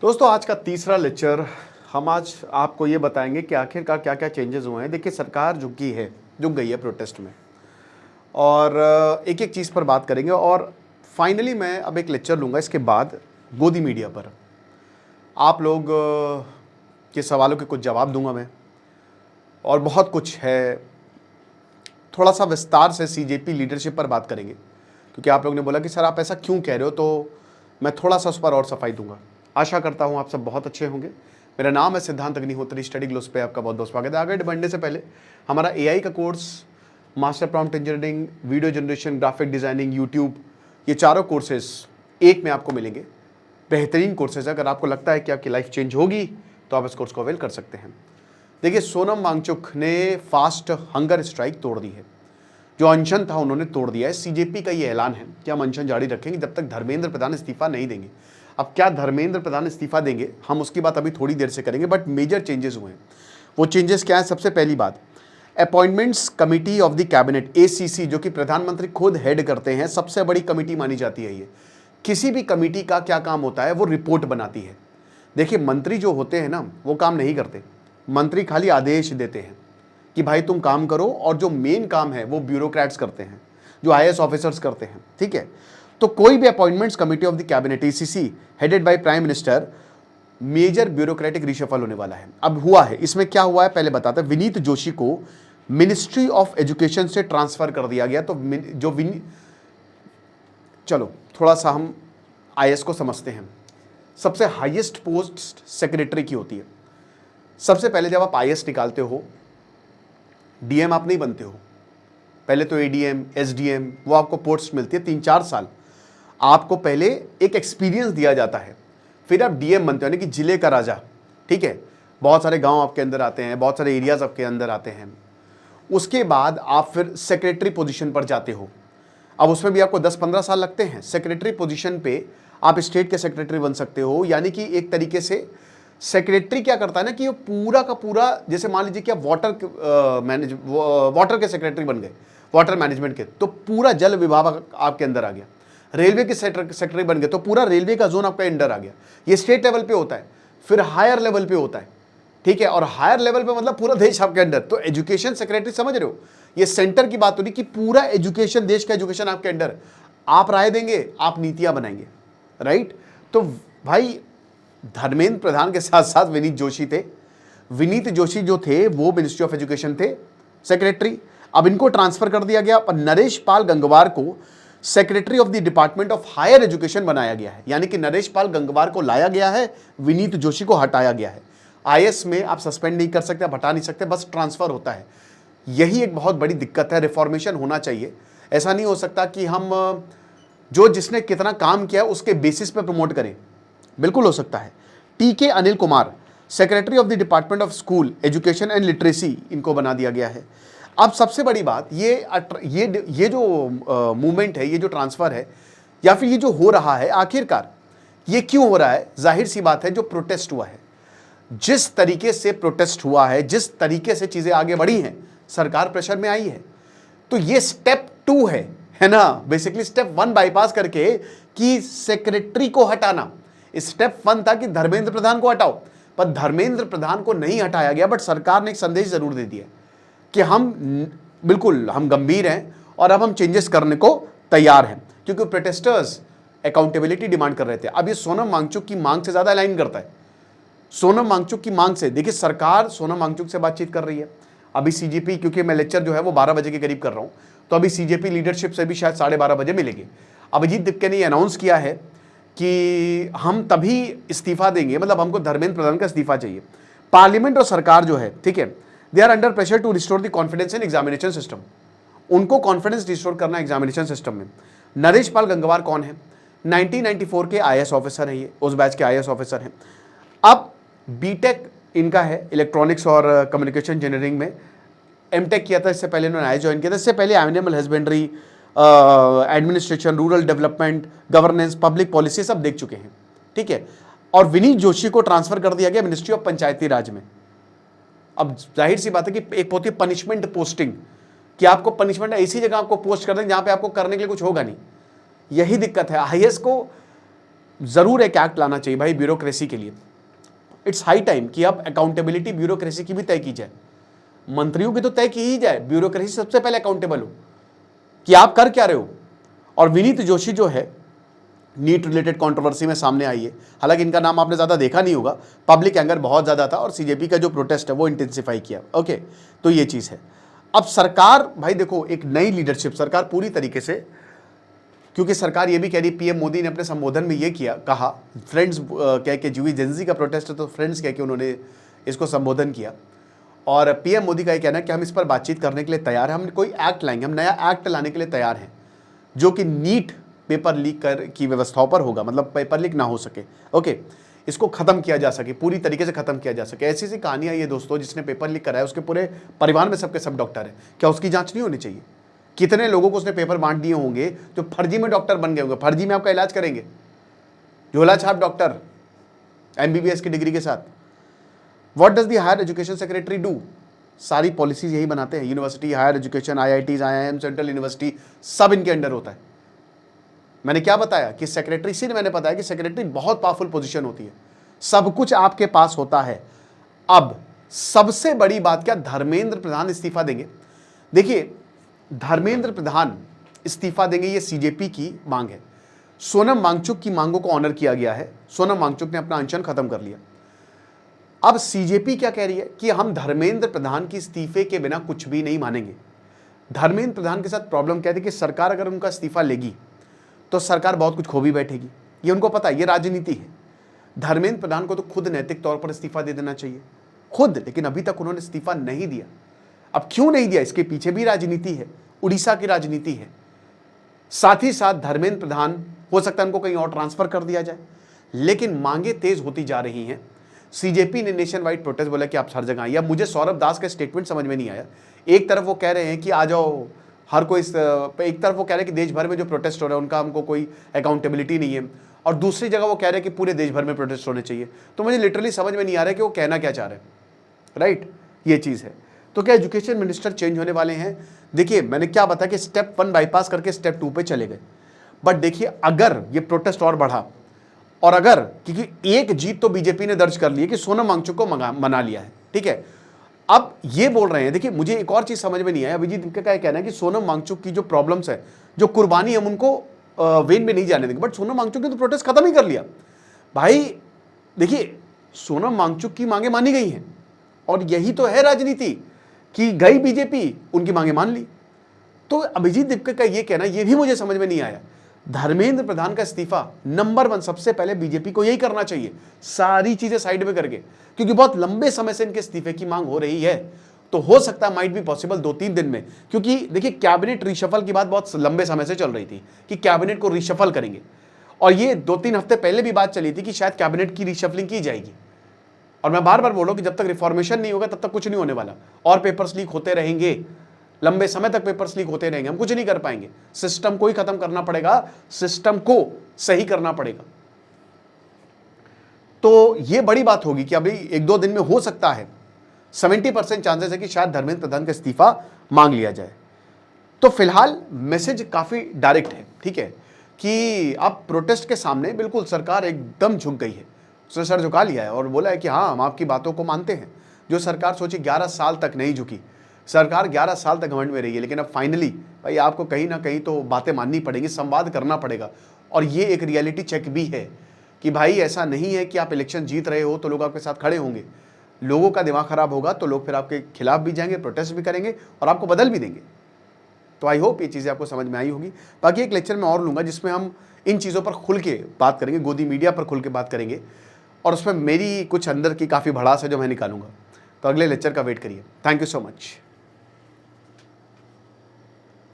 दोस्तों आज का तीसरा लेक्चर हम आज आपको ये बताएंगे कि आखिरकार क्या क्या चेंजेस हुए हैं। देखिए सरकार झुक गई है प्रोटेस्ट में और एक एक चीज़ पर बात करेंगे और फाइनली मैं अब एक लेक्चर लूँगा इसके बाद गोदी मीडिया पर आप लोग के सवालों के कुछ जवाब दूंगा मैं और बहुत कुछ है। थोड़ा सा विस्तार से सीजेपी लीडरशिप पर बात करेंगे क्योंकि आप लोगों ने बोला कि सर आप ऐसा क्यों कह रहे हो, तो मैं थोड़ा सा उस पर और सफाई दूंगा। आशा करता हूं आप सब बहुत अच्छे होंगे। मेरा नाम है सिद्धांत अग्निहोत्री, स्टडी ग्लोस पे आपका बहुत बहुत स्वागत है। आगे बढ़ने से पहले हमारा एआई का course, master prompt engineering, video generation, graphic designing, YouTube, ये चारों कोर्सेज एक में आपको मिलेंगे। बेहतरीन कोर्सेज। अगर आपको लगता है कि आपकी लाइफ चेंज होगी तो आप इस कोर्स को अवेल कर सकते हैं। देखिए सोनम वांगचुक ने फास्ट हंगर स्ट्राइक तोड़ दी है। जो अनशन था उन्होंने तोड़ दिया है। सीजेपी का ये ऐलान है कि हम अनशन जारी रखेंगे जब तक धर्मेंद्र प्रधान इस्तीफा नहीं देंगे। अब क्या धर्मेंद्र प्रधान इस्तीफा देंगे, हम उसकी बात अभी थोड़ी देर से करेंगे, बट मेजर चेंजेस हुए हैं। वो चेंजेस क्या है? सबसे पहली बात, appointments committee of the cabinet ACC, जो कि प्रधानमंत्री खुद हेड करते हैं, सबसे बड़ी कमिटी मानी जाती है ये। किसी भी कमिटी का क्या काम होता है? वो रिपोर्ट बनाती है। देखिए मंत्री जो होते हैं ना, वो काम नहीं करते। मंत्री खाली आदेश देते हैं कि भाई तुम काम करो, और जो मेन काम है वो ब्यूरोक्रेट्स करते हैं, जो आईएएस ऑफिसर्स करते हैं। ठीक है, तो कोई भी appointments committee of the cabinet ACC headed by prime minister, major bureaucratic reshuffle होने वाला है। अब हुआ है, इसमें क्या हुआ है पहले बताते हैं। विनीत जोशी को मिनिस्ट्री ऑफ एजुकेशन से ट्रांसफर कर दिया गया। तो जो चलो थोड़ा सा हम आईएएस को समझते हैं। सबसे हाईएस्ट पोस्ट सेक्रेटरी की होती है। सबसे पहले जब आप आईएएस निकालते हो, डीएम आप नहीं बनते हो, पहले तो एडीएम, एसडीएम, वो आपको पोस्ट मिलती है 3-4 साल। आपको पहले एक एक्सपीरियंस दिया जाता है, फिर आप डीएम बनते हो, यानी कि जिले का राजा। ठीक है, बहुत सारे गांव आपके अंदर आते हैं, बहुत सारे एरियाज आपके अंदर आते हैं। उसके बाद आप फिर सेक्रेटरी पोजीशन पर जाते हो। अब उसमें भी आपको 10-15 साल लगते हैं। सेक्रेटरी पोजीशन पे आप स्टेट के सेक्रेटरी बन सकते हो, यानी कि एक तरीके से सेक्रेटरी क्या करता है ना कि ये पूरा का पूरा, जैसे मान लीजिए कि आप वाटर के सेक्रेटरी बन गए, वाटर मैनेजमेंट के, तो पूरा जल विभाग आपके अंदर आ गया। रेलवे के सेक्रेटरी बन गए तो पूरा रेलवे का जोन आपका अंडर आ गया। ये स्टेट लेवल पे होता है, फिर हायर लेवल पे होता है। ठीक है, और हायर लेवल पे मतलब पूरा देश आपके अंडर। तो एजुकेशन सेक्रेटरी, समझ रहे हो, ये सेंटर की बात हो रही कि पूरा एजुकेशन, देश का एजुकेशन आपके अंडर। आप राय देंगे, आप नीतियां बनाएंगे, राइट। तो भाई धर्मेंद्र प्रधान के साथ साथ विनीत जोशी थे। विनीत जोशी जो थे वो मिनिस्ट्री ऑफ एजुकेशन थे सेक्रेटरी। अब इनको ट्रांसफर कर दिया गया और नरेश पाल गंगवार को secretary of the department of higher education बनाया गया है। यानी कि नरेश पाल गंगवार को लाया गया है, विनीत जोशी को हटाया गया है। आईएएस में आप सस्पेंड नहीं कर सकते, आप हटा नहीं सकते, बस ट्रांसफर होता है। यही एक बहुत बड़ी दिक्कत है। रिफॉर्मेशन होना चाहिए। ऐसा नहीं हो सकता कि हम जो जिसने कितना काम किया उसके बेसिस पे प्रमोट करें। बिल्कुल हो सकता है। टीके Anil Kumar secretary of the department of school education and literacy, इनको बना दिया गया है। अब सबसे बड़ी बात, ये जो मूवमेंट है, ये जो ट्रांसफर है, या फिर ये जो हो रहा है, आखिरकार ये क्यों हो रहा है? जाहिर सी बात है, जो प्रोटेस्ट हुआ है, जिस तरीके से प्रोटेस्ट हुआ है, जिस तरीके से चीजें आगे बढ़ी हैं, सरकार प्रेशर में आई है। तो ये स्टेप 2 है ना। बेसिकली स्टेप 1 बाईपास करके कि सेक्रेटरी को हटाना। स्टेप 1 था कि धर्मेंद्र प्रधान को हटाओ, पर धर्मेंद्र प्रधान को नहीं हटाया गया। बट सरकार ने एक संदेश जरूर दे दिया कि हम गंभीर हैं और अब हम चेंजेस करने को तैयार हैं, क्योंकि प्रोटेस्टर्स अकाउंटेबिलिटी डिमांड कर रहे थे। अब ये सोनम वांगचुक की मांग से ज्यादा अलाइन करता है। सोनम वांगचुक की मांग से, देखिए सरकार सोनम वांगचुक से बातचीत कर रही है। अभी सीजेपी, क्योंकि मैं लेक्चर जो है वो 12 बजे के करीब कर रहा हूं, तो अभी सीजेपी लीडरशिप से भी शायद 12:30 बजे मिलेगी। अभिजीत दिक्के ने अनाउंस किया है कि हम तभी इस्तीफा देंगे, मतलब हमको धर्मेंद्र प्रधान का इस्तीफा चाहिए। पार्लियामेंट और सरकार जो है, ठीक है, they are under pressure to restore the confidence in examination system. उनको कॉन्फिडेंस रिस्टोर करना एग्जामिनेशन सिस्टम में। नरेश पाल गंगवार कौन है? 1994 के आईएएस ऑफिसर हैं, ये उस बैच के आईएएस ऑफिसर हैं। अब बीटेक इनका है इलेक्ट्रॉनिक्स और कम्युनिकेशन इंजीनियरिंग में। एमटेक किया था, इससे पहले इन्होंने आई ज्वाइन किया था। इससे पहले animal husbandry, administration, rural development, governance, public policy सब देख चुके हैं। ठीक है, और विनीत जोशी को ट्रांसफर कर दिया गया मिनिस्ट्री ऑफ पंचायती राज में। अब जाहिर सी बात है कि एक होती है पनिशमेंट पोस्टिंग, कि आपको पनिशमेंट ऐसी जगह आपको पोस्ट कर दें जहां पे आपको करने के लिए कुछ होगा नहीं। यही दिक्कत है। आईएएस को ज़रूर एक एक्ट लाना चाहिए भाई ब्यूरोक्रेसी के लिए। इट्स हाई टाइम कि अब अकाउंटेबिलिटी ब्यूरोक्रेसी की भी तय की जाए। मंत्रियों की तो तय की ही जाए, ब्यूरोक्रेसी सबसे पहले अकाउंटेबल हो कि आप कर क्या रहे हो। और विनीत जोशी जो है, नीट रिलेटेड कंट्रोवर्सी में सामने आई है, हालांकि इनका नाम आपने ज़्यादा देखा नहीं होगा, पब्लिक एंगर बहुत ज़्यादा था और सीजेपी का जो प्रोटेस्ट है वो इंटेंसिफाई किया। ओके, तो ये चीज़ है। अब सरकार भाई देखो, एक नई लीडरशिप, सरकार पूरी तरीके से, क्योंकि सरकार ये भी कह रही, पीएम मोदी ने अपने संबोधन में ये कहा फ्रेंड्स कह के, जो जेंजी का प्रोटेस्ट है तो फ्रेंड्स कह के उन्होंने इसको संबोधन किया। और पीएम मोदी का ये कहना है कि हम इस पर बातचीत करने के लिए तैयार हैं, हम कोई एक्ट लाएंगे, हम नया एक्ट लाने के लिए तैयार हैं जो कि नीट पेपर लीक की व्यवस्थाओं पर होगा, मतलब पेपर लीक ना हो सके। ओके, इसको खत्म किया जा सके, पूरी तरीके से खत्म किया जा सके। ऐसी सी कहानियां ये दोस्तों, जिसने पेपर लीक कराया उसके पूरे परिवार में सबके सब डॉक्टर हैं, क्या उसकी जांच नहीं होनी चाहिए? कितने लोगों को उसने पेपर बांट दिए होंगे जो फर्जी में डॉक्टर बन गए होंगे, फर्जी में आपका इलाज करेंगे, झोला छाप डॉक्टर एमबीबीएस की डिग्री के साथ। What does the higher education secretary do? सारी पॉलिसीज यही बनाते हैं। University, higher education, IITs, IIM, central university, सब इनके अंडर होता है। मैंने क्या बताया कि सेक्रेटरी, सिर्फ मैंने बताया कि सेक्रेटरी बहुत पावरफुल पोजीशन होती है, सब कुछ आपके पास होता है। अब सबसे बड़ी बात क्या, धर्मेंद्र प्रधान इस्तीफा देंगे। देखिए, धर्मेंद्र प्रधान इस्तीफा देंगे, ये सीजेपी की मांग है। सोनम वांगचुक की मांगों को ऑनर किया गया है, सोनम वांगचुक ने अपना अनशन खत्म कर लिया। अब सीजेपी क्या कह रही है कि हम धर्मेंद्र प्रधान की इस्तीफे के बिना कुछ भी नहीं मानेंगे। धर्मेंद्र प्रधान के साथ प्रॉब्लम क्या थी कि सरकार अगर उनका इस्तीफा लेगी तो सरकार बहुत कुछ खो भी बैठेगी, ये उनको पता है, ये राजनीति है। धर्मेंद्र प्रधान को तो खुद नैतिक तौर पर इस्तीफा दे देना चाहिए, खुद, लेकिन अभी तक उन्होंने इस्तीफा नहीं दिया। अब क्यों नहीं दिया, इसके पीछे भी राजनीति है, उड़ीसा की राजनीति है। साथ ही साथ धर्मेंद्र प्रधान, हो सकता है उनको कहीं और ट्रांसफर कर दिया जाए, लेकिन मांगे तेज होती जा रही हैं। सीजेपी ने नेशन वाइड प्रोटेस्ट बोला कि आप हर जगह आइए। अब मुझे सौरभ दास का स्टेटमेंट समझ में नहीं आया। एक तरफ वो कह रहे हैं कि आ जाओ, हर कोई, एक तरफ वो कह रहे हैं कि देश भर में जो प्रोटेस्ट हो रहा है उनका हमको कोई अकाउंटेबिलिटी नहीं है, और दूसरी जगह वो कह रहे हैं कि पूरे देश भर में प्रोटेस्ट होने चाहिए। तो मुझे लिटरली समझ में नहीं आ रहा है कि वो कहना क्या चाह रहे हैं, राइट, ये चीज़ है। तो क्या एजुकेशन मिनिस्टर चेंज होने वाले हैं? देखिए, मैंने क्या बताया कि स्टेप 1 बाईपास करके स्टेप 2 पे चले गए। बट देखिए, अगर ये प्रोटेस्ट और बढ़ा, और अगर, क्योंकि एक जीत तो बीजेपी ने दर्ज कर ली है कि सोनम वांगचुक को मना लिया है, ठीक है। अब ये बोल रहे हैं, देखिए मुझे एक और चीज समझ में नहीं आया, अभिजीत दिपके का कहना है कि सोनम वांगचुक की जो प्रॉब्लम्स है, जो कुर्बानी, हम उनको वेन में नहीं जाने देंगे। बट सोनम वांगचुक ने तो प्रोटेस्ट खत्म ही कर लिया भाई। देखिए, सोनम वांगचुक की मांगे मानी गई हैं, और यही तो है राजनीति कि गई बीजेपी, उनकी मांगे मान ली। तो अभिजीत दिपके का ये कहना, ये भी मुझे समझ में नहीं आया। धर्मेंद्र प्रधान का इस्तीफा नंबर 1, सबसे पहले बीजेपी को यही करना चाहिए, सारी चीजें साइड में करके, क्योंकि बहुत लंबे समय से इनके इस्तीफे की मांग हो रही है। तो हो सकता है, माइट बी पॉसिबल 2-3 दिन में, क्योंकि देखिए कैबिनेट रिशफल की बात बहुत लंबे समय से चल रही थी कि कैबिनेट को रिशफल करेंगे, और ये 2-3 हफ्ते पहले भी बात चली थी कि शायद कैबिनेट की रिशफलिंग की जाएगी। और मैं बार बार बोल रहा हूं कि जब तक रिफॉर्मेशन नहीं होगा तब तक कुछ नहीं होने वाला, और पेपर्स लीक होते रहेंगे, लंबे समय तक पेपर्स लीक होते रहेंगे, हम कुछ नहीं कर पाएंगे। सिस्टम को ही खत्म करना पड़ेगा, सिस्टम को सही करना पड़ेगा। तो ये बड़ी बात होगी कि अभी 1-2 दिन में हो सकता है, 70% चांसेस है कि शायद धर्मेंद्र प्रधान का इस्तीफा मांग लिया जाए। तो फिलहाल मैसेज काफी डायरेक्ट है, ठीक है, कि अब प्रोटेस्ट के सामने बिल्कुल सरकार एकदम झुक गई है, उसने सर झुका लिया है और बोला है कि हाँ, हम आपकी बातों को मानते हैं। जो सरकार सोची 11 साल तक नहीं झुकी, सरकार 11 साल तक घमंड में रही है, लेकिन अब फाइनली भाई आपको कहीं ना कहीं तो बातें माननी पड़ेंगी, संवाद करना पड़ेगा। और ये एक रियलिटी चेक भी है कि भाई ऐसा नहीं है कि आप इलेक्शन जीत रहे हो तो लोग आपके साथ खड़े होंगे, लोगों का दिमाग खराब होगा तो लोग फिर आपके खिलाफ भी जाएंगे, प्रोटेस्ट भी करेंगे और आपको बदल भी देंगे। तो आई होप ये चीज़ें आपको समझ में आई होगी। बाकी एक लेक्चर में और लूँगा जिसमें हम इन चीज़ों पर खुल के बात करेंगे, गोदी मीडिया पर खुल के बात करेंगे, और उसमें मेरी कुछ अंदर की काफ़ी भड़ास है जो मैं निकालूंगा। तो अगले लेक्चर का वेट करिए। Thank you so much.